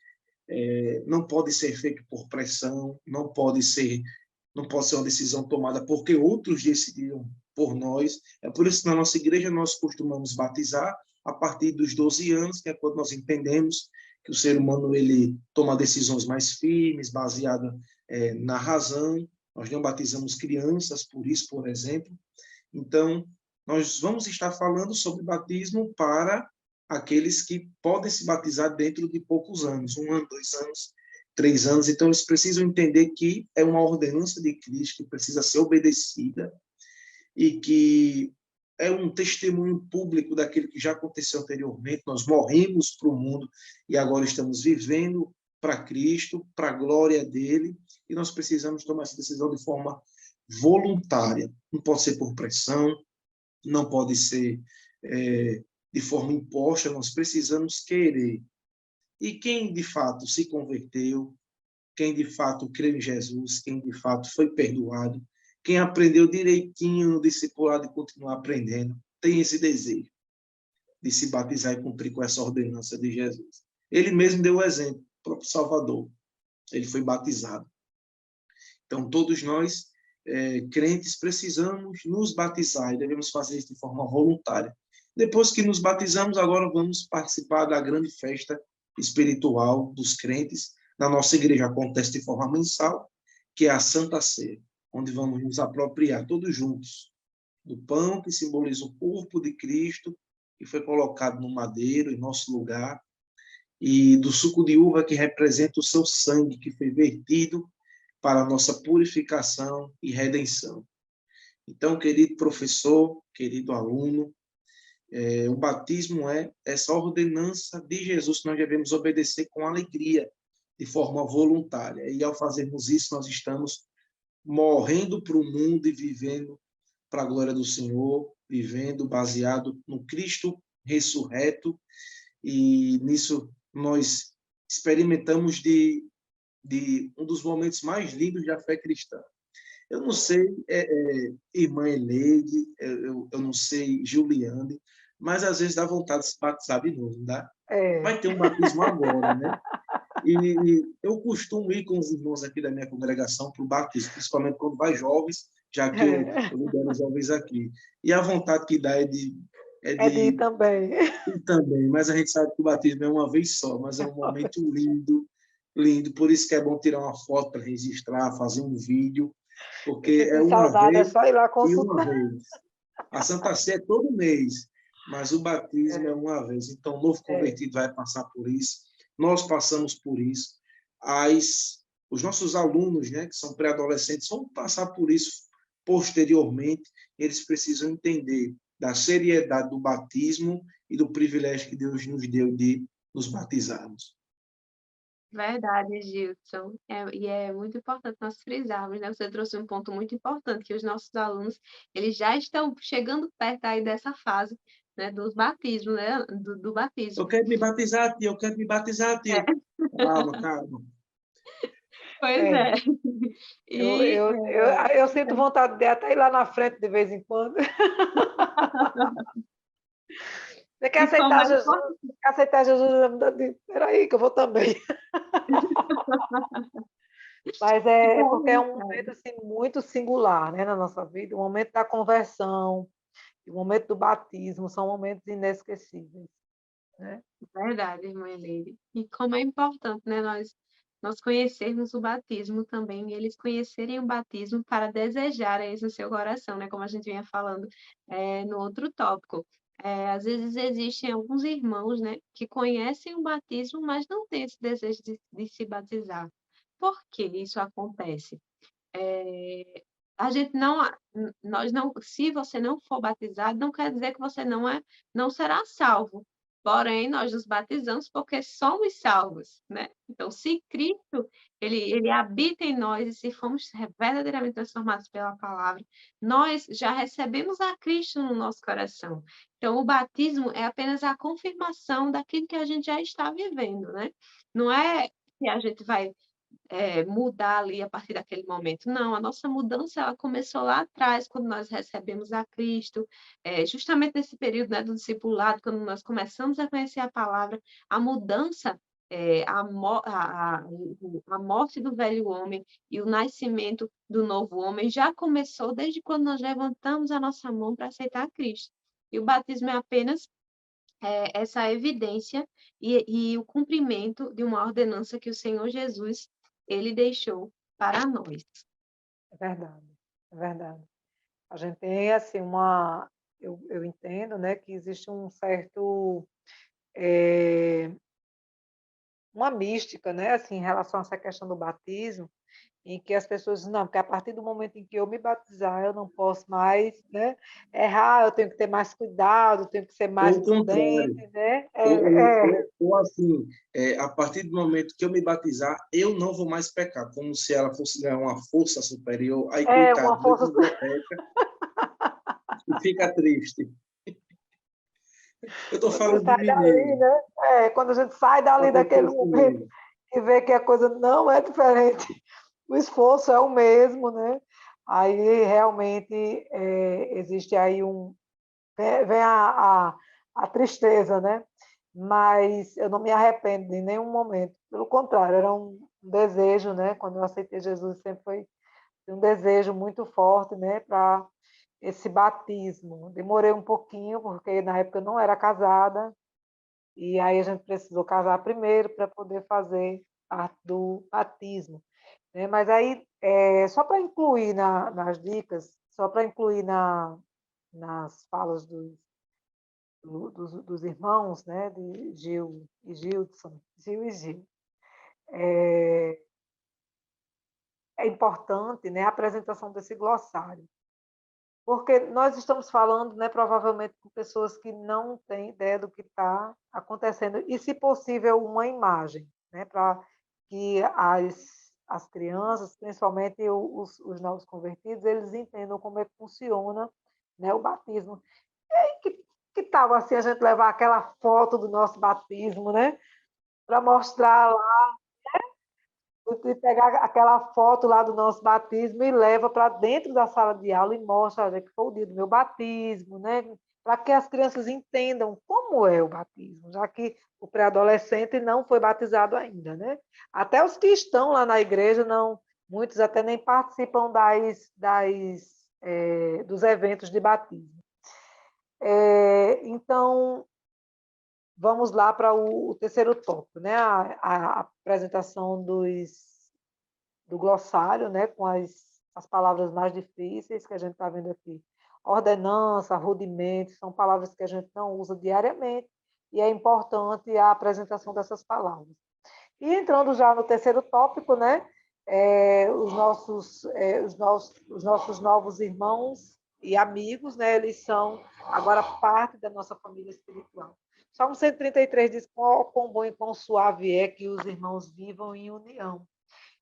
Não pode ser feito por pressão, não pode ser uma decisão tomada porque outros decidiram por nós. É por isso que na nossa igreja nós costumamos batizar a partir dos 12 anos, que é quando nós entendemos que o ser humano ele toma decisões mais firmes, baseadas na razão. Nós não batizamos crianças por isso, por exemplo. Então, nós vamos estar falando sobre batismo para aqueles que podem se batizar dentro de poucos anos, 1 ano, 2 anos, 3 anos. Então, eles precisam entender que é uma ordenança de Cristo que precisa ser obedecida e que é um testemunho público daquilo que já aconteceu anteriormente. Nós morremos para o mundo e agora estamos vivendo para Cristo, para a glória dele, e nós precisamos tomar essa decisão de forma voluntária. Não pode ser por pressão, não pode ser de forma imposta, nós precisamos querer. E quem de fato se converteu, quem de fato creu em Jesus, quem de fato foi perdoado, Quem aprendeu direitinho no discipulado e continuar aprendendo, tem esse desejo de se batizar e cumprir com essa ordenança de Jesus. Ele mesmo deu o exemplo, o próprio Salvador. Ele foi batizado. Então, todos nós, crentes, precisamos nos batizar e devemos fazer isso de forma voluntária. Depois que nos batizamos, agora vamos participar da grande festa espiritual dos crentes. Na nossa igreja acontece de forma mensal, que é a Santa Ceia, onde vamos nos apropriar todos juntos do pão que simboliza o corpo de Cristo, que foi colocado no madeiro, em nosso lugar, e do suco de uva, que representa o seu sangue, que foi vertido para a nossa purificação e redenção. Então, querido professor, querido aluno, o batismo é essa ordenança de Jesus que nós devemos obedecer com alegria, de forma voluntária. E, ao fazermos isso, nós estamos morrendo para o mundo e vivendo para a glória do Senhor, vivendo baseado no Cristo ressurreto, e nisso nós experimentamos de um dos momentos mais lindos da fé cristã. Eu não sei, irmã Eleide, eu não sei, Juliane, mas às vezes dá vontade de se batizar de novo, não dá? Vai ter um batismo agora, né? E eu costumo ir com os irmãos aqui da minha congregação para o batismo, principalmente quando vai jovens, já que eu lidero os jovens aqui. E a vontade que dá é de ir também. Ir também, mas a gente sabe que o batismo é uma vez só, mas é um momento lindo, lindo. Por isso que é bom tirar uma foto para registrar, fazer um vídeo, porque é uma saudade, vez é só ir lá e consultar. uma vez. A Santa Ceia é todo mês, mas o batismo é uma vez. Então, o novo convertido vai passar por isso. Nós passamos por isso. Os nossos alunos, né, que são pré-adolescentes, vão passar por isso posteriormente. Eles precisam entender da seriedade do batismo e do privilégio que Deus nos deu de nos batizarmos. Verdade, Gilson. E é muito importante nós frisarmos, né? Você trouxe um ponto muito importante, que os nossos alunos, eles já estão chegando perto aí dessa fase, né, dos batismos, né? Do batismo. Eu quero me batizar, tio. Eu quero me batizar, tio. Calma, calma. Pois é. Eu sinto vontade de até ir lá na frente de vez em quando. Você quer aceitar Jesus? Quer aceitar Jesus? Espera aí, que eu vou também. Mas porque é um momento assim, muito singular, né, na nossa vida. O momento da conversão, o momento do batismo, são momentos inesquecíveis. Né? Verdade, irmã Eleide. E como é importante, né, nós conhecermos o batismo também, e eles conhecerem o batismo para desejarem isso no seu coração, né, como a gente vinha falando no outro tópico. Às vezes existem alguns irmãos, né, que conhecem o batismo, mas não têm esse desejo de se batizar. Por que isso acontece? A gente nós não, se você não for batizado, não quer dizer que você não será salvo. Porém, nós nos batizamos porque somos salvos, né? Então, se Cristo, ele habita em nós, e se fomos verdadeiramente transformados pela palavra, nós já recebemos a Cristo no nosso coração. Então, o batismo é apenas a confirmação daquilo que a gente já está vivendo, né? Não é que a gente vai mudar ali a partir daquele momento. Não, a nossa mudança ela começou lá atrás, quando nós recebemos a Cristo, justamente nesse período, né, do discipulado, quando nós começamos a conhecer a palavra, a mudança, a morte do velho homem e o nascimento do novo homem já começou desde quando nós levantamos a nossa mão para aceitar a Cristo. E o batismo é apenas essa evidência e o cumprimento de uma ordenança que o Senhor Jesus ele deixou para nós. É verdade, é verdade. A gente tem assim eu entendo, né, que existe um certo uma mística, né, assim, em relação a essa questão do batismo, em que as pessoas dizem, não, porque a partir do momento em que eu me batizar, eu não posso mais, né, errar, eu tenho que ter mais cuidado, eu tenho que ser mais Ou o contrário. prudente, né? Ou assim, a partir do momento que eu me batizar, eu não vou mais pecar, como se ela fosse ganhar uma força superior. Aí, coitado, uma força... peca e fica triste. Eu estou falando de mim mesmo. Né? Quando a gente sai dali daquele momento e vê que a coisa não é diferente, o esforço é o mesmo, né? aí realmente existe aí vem a tristeza, né? Mas eu não me arrependo em nenhum momento. Pelo contrário, era um desejo, né? Quando eu aceitei Jesus, sempre foi um desejo muito forte, né? Para esse batismo. Demorei um pouquinho, porque na época eu não era casada, e aí a gente precisou casar primeiro para poder fazer parte do batismo, né? Mas aí, só para incluir nas dicas, só para incluir nas falas dos irmãos, né, de Gil e Gildson, Gil e Gil. É importante, né, a apresentação desse glossário, porque nós estamos falando, né, provavelmente com pessoas que não têm ideia do que está acontecendo, e, se possível, uma imagem, né, para que as crianças, principalmente os novos convertidos, eles entendam como é que funciona, né, o batismo. Que tal assim a gente levar aquela foto do nosso batismo, né? Para mostrar lá, e pegar aquela foto lá do nosso batismo e leva para dentro da sala de aula e mostra, olha, que foi o dia do meu batismo, né? Para que as crianças entendam como é o batismo, já que o pré-adolescente não foi batizado ainda, né? Até os que estão lá na igreja, não, muitos até nem participam dos eventos de batismo. Então, vamos lá para o terceiro tópico, né? A apresentação do glossário, né? Com as palavras mais difíceis que a gente está vendo aqui. Ordenança, rudimento, são palavras que a gente não usa diariamente, e é importante a apresentação dessas palavras. E entrando já no terceiro tópico, né? Os nossos novos irmãos e amigos, né? Eles são agora parte da nossa família espiritual. Salmo 133 diz: quão bom e quão suave é que os irmãos vivam em união.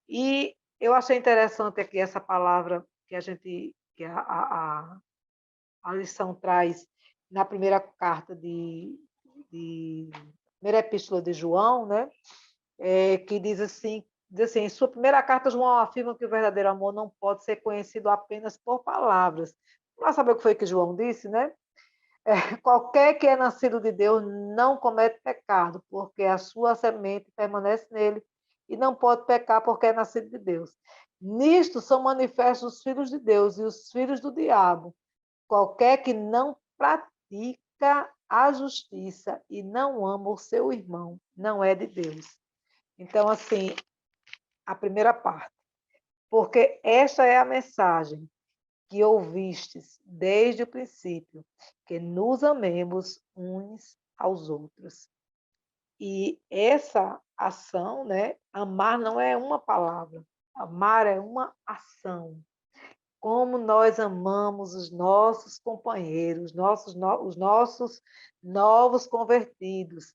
E eu achei interessante aqui essa palavra que a lição traz na primeira carta primeira epístola de João, né? Que diz assim, em sua primeira carta, João afirma que o verdadeiro amor não pode ser conhecido apenas por palavras. Vamos saber o que foi que João disse, né? Qualquer que é nascido de Deus não comete pecado, porque a sua semente permanece nele e não pode pecar porque é nascido de Deus. Nisto são manifestos os filhos de Deus e os filhos do diabo. Qualquer que não pratica a justiça e não ama o seu irmão não é de Deus. Então, assim, a primeira parte. Porque esta é a mensagem que ouvistes desde o princípio, que nos amemos uns aos outros. E essa ação, né? Amar não é uma palavra, amar é uma ação. Como nós amamos os nossos companheiros, os nossos novos convertidos.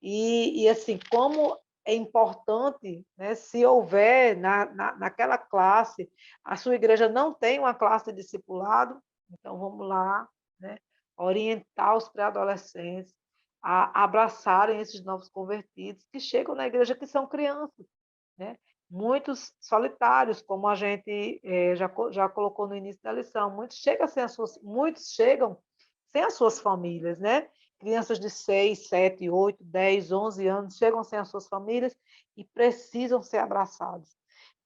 E assim, como é importante, né, se houver naquela classe, a sua igreja não tem uma classe de discipulado, então vamos lá, né, orientar os pré-adolescentes a abraçarem esses novos convertidos que chegam na igreja, que são crianças, né? Muitos solitários, como a gente já colocou no início da lição, muitos chegam sem as suas famílias, né? Crianças de 6, 7, 8, 10, 11 anos chegam sem as suas famílias e precisam ser abraçados.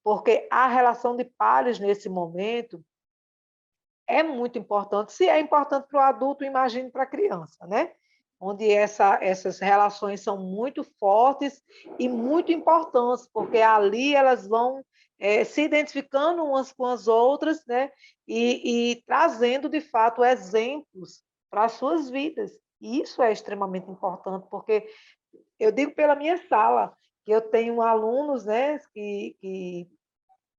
Porque a relação de pares nesse momento é muito importante. Se é importante para o adulto, imagine para a criança, né? Onde essas relações são muito fortes e muito importantes, porque ali elas vão se identificando umas com as outras, né? E trazendo, de fato, exemplos para as suas vidas. E isso é extremamente importante, porque eu digo pela minha sala, que eu tenho alunos, né, que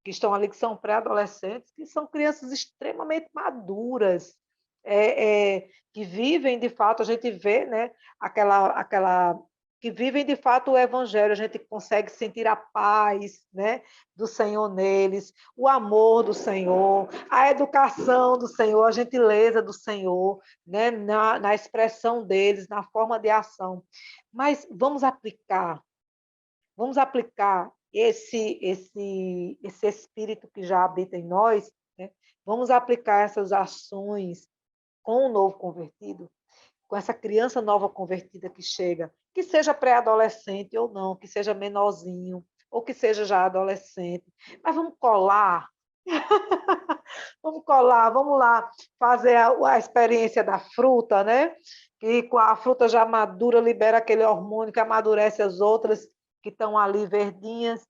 estão ali, que são pré-adolescentes, que são crianças extremamente maduras, que vivem, de fato, a gente vê, né, que vivem, de fato, o evangelho, a gente consegue sentir a paz, né, do Senhor neles, o amor do Senhor, a educação do Senhor, a gentileza do Senhor, né, na expressão deles, na forma de ação. Mas vamos aplicar esse espírito que já habita em nós né? Vamos aplicar essas ações com o novo convertido, com essa criança nova convertida que chega, que seja pré-adolescente ou não, que seja menorzinho, ou que seja já adolescente. Mas vamos colar, vamos colar, vamos lá fazer a experiência da fruta, né? Que com a fruta já madura, libera aquele hormônio que amadurece as outras que estão ali verdinhas.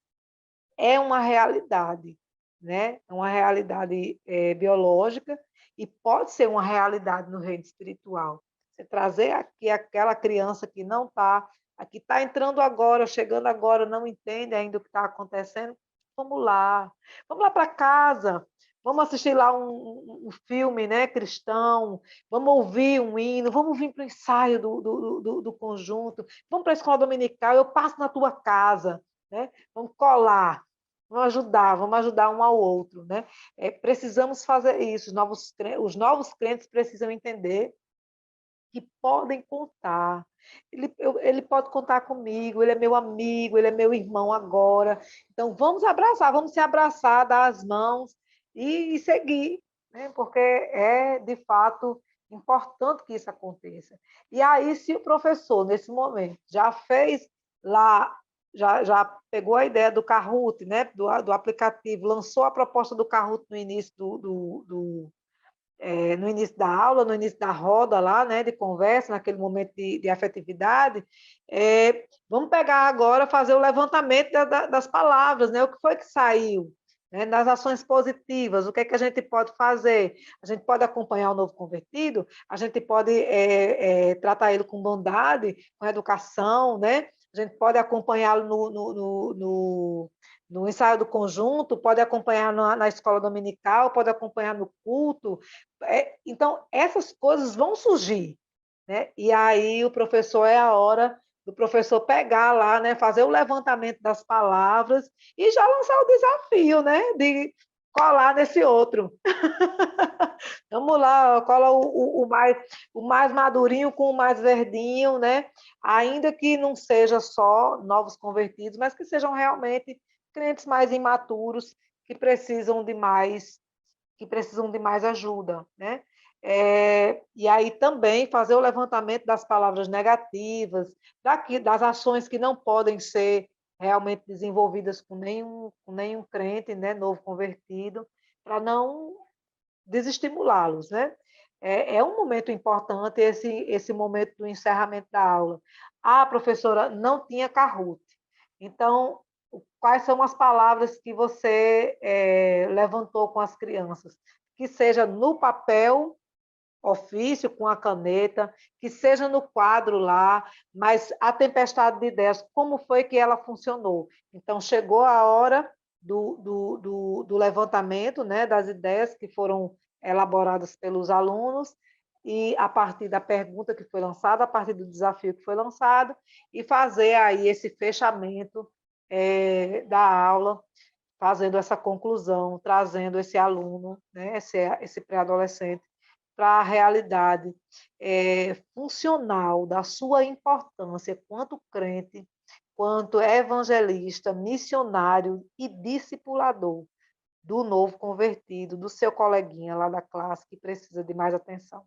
É uma realidade, né? É uma realidade biológica e pode ser uma realidade no reino espiritual. Você trazer aqui aquela criança que não está, que está entrando agora, chegando agora, não entende ainda o que está acontecendo, vamos lá para casa, vamos assistir lá um filme, né, cristão, vamos ouvir um hino, vamos vir para o ensaio do conjunto, vamos para a escola dominical, eu passo na tua casa, né? Vamos colar, vamos ajudar um ao outro, né? Precisamos fazer isso. Os novos crentes precisam entender que podem contar. Ele pode contar comigo, ele é meu amigo, ele é meu irmão agora. Então, vamos abraçar, vamos se abraçar, dar as mãos e seguir, né? Porque é, de fato, importante que isso aconteça. E aí, se o professor, nesse momento, já fez lá, já pegou a ideia do Kahoot, né? do aplicativo, lançou a proposta do Kahoot no início no início da aula, no início da roda lá, né, de conversa, naquele momento de afetividade, vamos pegar agora, fazer o levantamento das palavras, né, o que foi que saiu, né, das ações positivas, o que é que a gente pode fazer? A gente pode acompanhar o novo convertido, a gente pode tratar ele com bondade, com educação, né? A gente pode acompanhá-lo no ensaio do conjunto, pode acompanhar na escola dominical, pode acompanhar no culto, então, essas coisas vão surgir, né? E aí o professor é a hora do professor pegar lá, né? Fazer o levantamento das palavras e já lançar o desafio, né? De colar nesse outro. Vamos lá, cola o mais madurinho com o mais verdinho, né? Ainda que não seja só novos convertidos, mas que sejam realmente crentes mais imaturos que precisam de mais ajuda, né? E aí também fazer o levantamento das palavras negativas, das ações que não podem ser realmente desenvolvidas com nenhum crente, né, novo convertido, para não desestimulá-los, né? É um momento importante esse momento do encerramento da aula. A professora não tinha Kahoot, então quais são as palavras que você levantou com as crianças? Que seja no papel, ofício, com a caneta, que seja no quadro lá, mas a tempestade de ideias, como foi que ela funcionou? Então, chegou a hora do levantamento, né, das ideias que foram elaboradas pelos alunos, e a partir da pergunta que foi lançada, a partir do desafio que foi lançado, e fazer aí esse fechamento da aula, fazendo essa conclusão, trazendo esse aluno, né, esse pré-adolescente, para a realidade funcional da sua importância quanto crente, quanto evangelista, missionário e discipulador do novo convertido, do seu coleguinha lá da classe que precisa de mais atenção.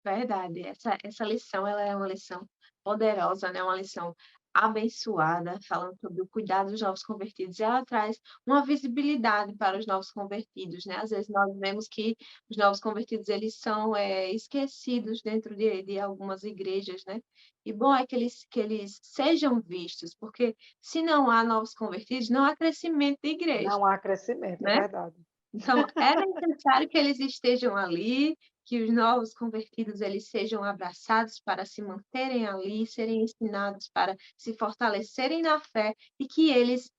Verdade. Essa lição, ela é uma lição poderosa, né, uma lição abençoada, falando sobre o cuidado dos novos convertidos, e ela traz uma visibilidade para os novos convertidos, né. Às vezes nós vemos que os novos convertidos, eles são, esquecidos dentro de algumas igrejas, né. E bom é que eles sejam vistos, porque se não há novos convertidos, não há crescimento da igreja, Não há crescimento, é né. verdade. Então, é necessário que eles estejam ali, que os novos convertidos eles sejam abraçados para se manterem ali, serem ensinados para se fortalecerem na fé e que eles,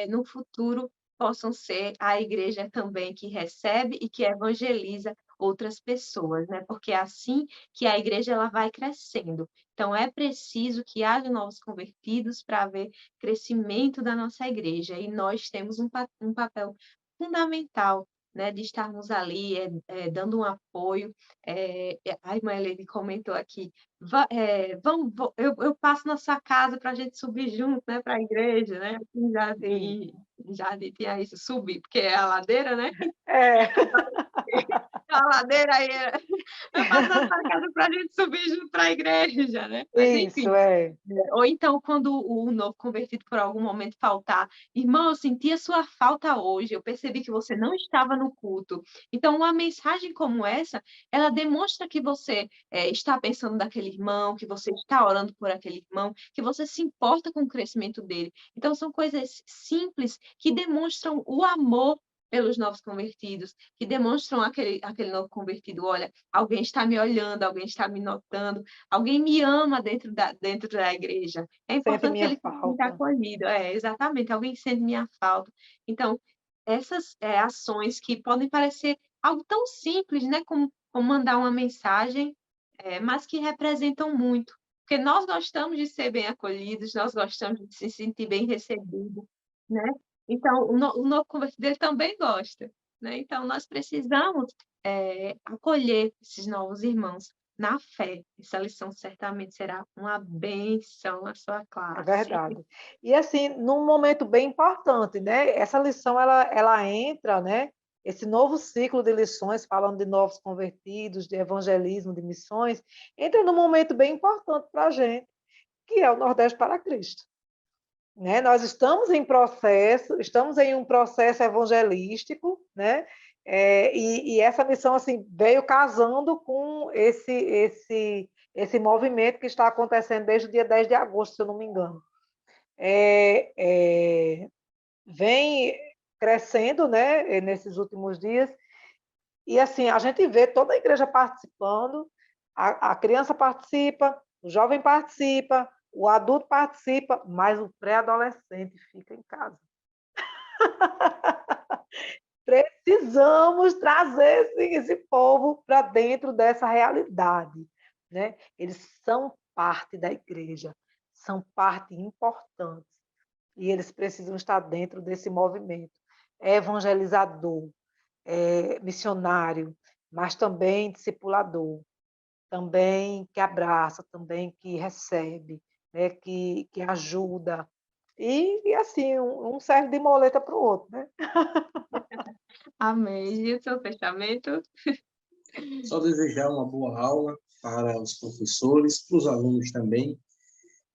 no futuro, possam ser a igreja também que recebe e que evangeliza outras pessoas, né, porque é assim que a igreja ela vai crescendo. Então é preciso que haja novos convertidos para haver crescimento da nossa igreja, e nós temos um papel fundamental né, de estarmos ali, dando um apoio. A irmã Helene comentou aqui, eu passo na sua casa para a gente subir junto, né, para a igreja, né, aqui em Jardim tinha isso, subir, porque é a ladeira, né? É. A ladeira aí, eu passo na sua casa para a gente subir junto para a igreja, né? Mas enfim. Isso, é. Ou então, quando o novo convertido por algum momento faltar, irmão, eu senti a sua falta hoje, eu percebi que você não estava no culto. Então, uma mensagem como essa, ela demonstra que você está pensando naquele irmão, que você está orando por aquele irmão, que você se importa com o crescimento dele. Então, são coisas simples que demonstram o amor pelos novos convertidos, que demonstram aquele novo convertido, olha, alguém está me olhando, alguém está me notando, alguém me ama dentro da igreja. É Sente importante que minha ele se sinta falta. acolhido. Exatamente, alguém sente minha falta. Então, essas ações que podem parecer algo tão simples, né, como mandar uma mensagem, mas que representam muito. Porque nós gostamos de ser bem acolhidos, nós gostamos de se sentir bem recebidos, né? Então, o novo convertido ele também gosta, né? Então, nós precisamos acolher esses novos irmãos na fé. Essa lição certamente será uma bênção na sua É classe. verdade. E assim, num momento bem importante, né? Essa lição ela entra, né? Esse novo ciclo de lições, falando de novos convertidos, de evangelismo, de missões, entra num momento bem importante para a gente, que é o Nordeste para Cristo. Né? Nós estamos em um processo evangelístico, né? E essa missão assim veio casando com esse movimento que está acontecendo desde o dia 10 de agosto, se eu não me engano. Vem crescendo, né, nesses últimos dias, e assim, a gente vê toda a igreja participando, a criança participa, o jovem participa, o adulto participa, mas o pré-adolescente fica em casa. Precisamos trazer esse povo para dentro dessa realidade, né? Eles são parte da igreja, são parte importante, e eles precisam estar dentro desse movimento evangelizador, missionário, mas também discipulador, também que abraça, também que recebe, né? que ajuda. E assim, um serve de moleta para o outro, né? Amém. E o seu fechamento? Só desejar uma boa aula para os professores, para os alunos também,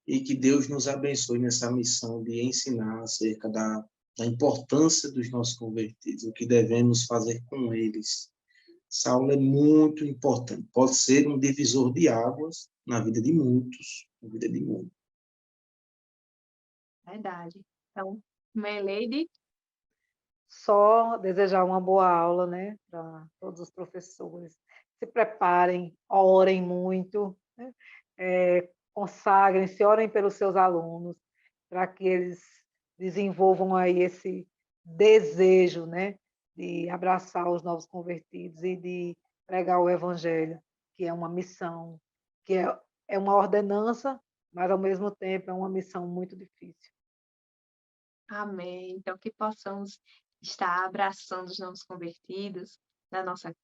e que Deus nos abençoe nessa missão de ensinar acerca da importância dos nossos convertidos, o que devemos fazer com eles. Essa aula é muito importante, pode ser um divisor de águas na vida de muitos, na vida de muitos. Verdade. Então, Lady, Só desejar uma boa aula, né, para todos os professores. Se preparem, orem muito, né? Consagrem-se, orem pelos seus alunos, para que eles desenvolvam aí esse desejo, né, de abraçar os novos convertidos e de pregar o evangelho, que é uma missão, que é uma ordenança, mas ao mesmo tempo é uma missão muito difícil. amém. Então, que possamos estar abraçando os novos convertidos,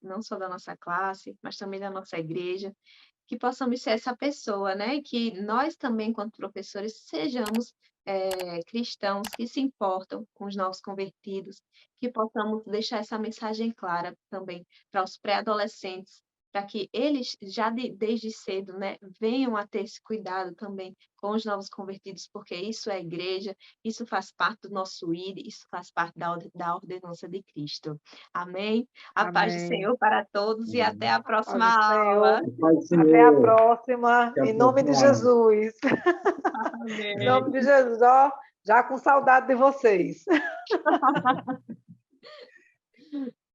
não só da nossa classe, mas também da nossa igreja, que possamos ser essa pessoa, né? Que nós também, enquanto professores, sejamos cristãos que se importam com os novos convertidos, que possamos deixar essa mensagem clara também para os pré-adolescentes, para que eles já desde cedo, né, venham a ter esse cuidado também com os novos convertidos, porque isso é igreja, isso faz parte do nosso ID, isso faz parte da ordenança de Cristo. Amém? A paz do Amém. Senhor para todos e até a A paz próxima do aula. Senhor. Paz do Senhor. Até a próxima, Até a em nome de próxima aula. Jesus. Em Amém. nome de Jesus, ó, já com saudade de vocês.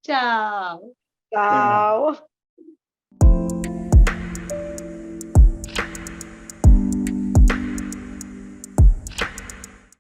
Tchau. Tchau. Tchau.